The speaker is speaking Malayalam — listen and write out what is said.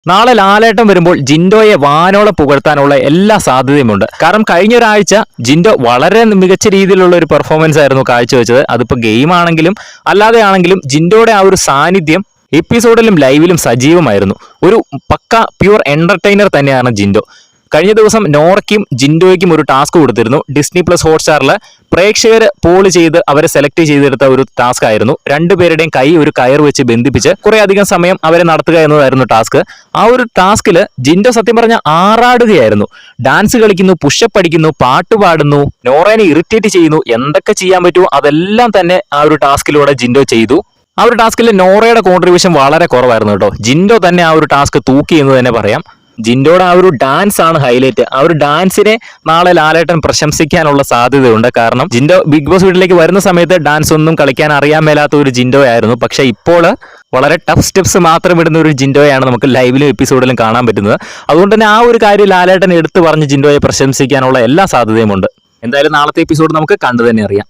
നാളെ ലാലേട്ടൻ വരുമ്പോൾ ജിൻഡോയെ വാനോളം പുകഴ്ത്താനുള്ള എല്ലാ സാധ്യതയുമുണ്ട്. കാരണം കഴിഞ്ഞ ഒരാഴ്ച ജിൻഡോ വളരെ മികച്ച രീതിയിലുള്ള ഒരു പെർഫോമൻസ് ആയിരുന്നു കാഴ്ചവെച്ചത്. അതിപ്പോ ഗെയിം ആണെങ്കിലും അല്ലാതെ ആണെങ്കിലും ജിൻഡോയുടെ ആ ഒരു സാന്നിധ്യം എപ്പിസോഡിലും ലൈവിലും സജീവമായിരുന്നു. ഒരു പക്ക പ്യൂർ എന്റർടൈനർ തന്നെയാണ് ജിൻഡോ. കഴിഞ്ഞ ദിവസം നോറയ്ക്കും ജിൻഡോയ്ക്കും ഒരു ടാസ്ക് കൊടുത്തിരുന്നു. ഡിസ്നി പ്ലസ് ഹോട്ട്സ്റ്റാറിൽ പ്രേക്ഷകർ പോൾ ചെയ്ത് അവരെ സെലക്ട് ചെയ്തെടുത്ത ഒരു ടാസ്ക് ആയിരുന്നു. രണ്ടുപേരുടെയും കൈ ഒരു കയർ വെച്ച് ബന്ധിപ്പിച്ച് കുറെ അധികം സമയം അവരെ നടത്തുക എന്നതായിരുന്നു ടാസ്ക്. ആ ഒരു ടാസ്കിൽ ജിൻഡോ സത്യം പറഞ്ഞ ആറാടുകയായിരുന്നു. ഡാൻസ് കളിക്കുന്നു, പുഷപ്പ് അടിക്കുന്നു, പാട്ട് പാടുന്നു, നോറേനെ ഇറിറ്റേറ്റ് ചെയ്യുന്നു, എന്തൊക്കെ ചെയ്യാൻ പറ്റുമോ അതെല്ലാം തന്നെ ആ ഒരു ടാസ്കിലൂടെ ജിൻഡോ ചെയ്തു. ആ ഒരു ടാസ്കിൽ നോറയുടെ കോൺട്രിബ്യൂഷൻ വളരെ കുറവായിരുന്നു കേട്ടോ. ജിൻഡോ തന്നെ ആ ഒരു ടാസ്ക് തൂക്കി എന്ന് തന്നെ പറയാം. ജിൻഡോയുടെ ആ ഒരു ഡാൻസ് ആണ് ഹൈലൈറ്റ്. ആ ഒരു ഡാൻസിനെ നാളെ ലാലേട്ടൻ പ്രശംസിക്കാനുള്ള സാധ്യതയുണ്ട്. കാരണം ജിൻഡോ ബിഗ് ബോസ് വീട്ടിലേക്ക് വരുന്ന സമയത്ത് ഡാൻസ് ഒന്നും കളിക്കാൻ അറിയാൻ മേലാത്ത ഒരു ജിൻഡോ ആയിരുന്നു. പക്ഷെ ഇപ്പോൾ വളരെ ടഫ് സ്റ്റെപ്സ് മാത്രം ഇടുന്ന ഒരു ജിൻഡോയാണ് നമുക്ക് ലൈവിലും എപ്പിസോഡിലും കാണാൻ പറ്റുന്നത്. അതുകൊണ്ട് തന്നെ ആ ഒരു കാര്യം ലാലേട്ടൻ എടുത്തു പറഞ്ഞ് ജിൻഡോയെ പ്രശംസിക്കാനുള്ള എല്ലാ സാധ്യതയുമുണ്ട്. എന്തായാലും നാളത്തെ എപ്പിസോഡ് നമുക്ക് കണ്ടു തന്നെ അറിയാം.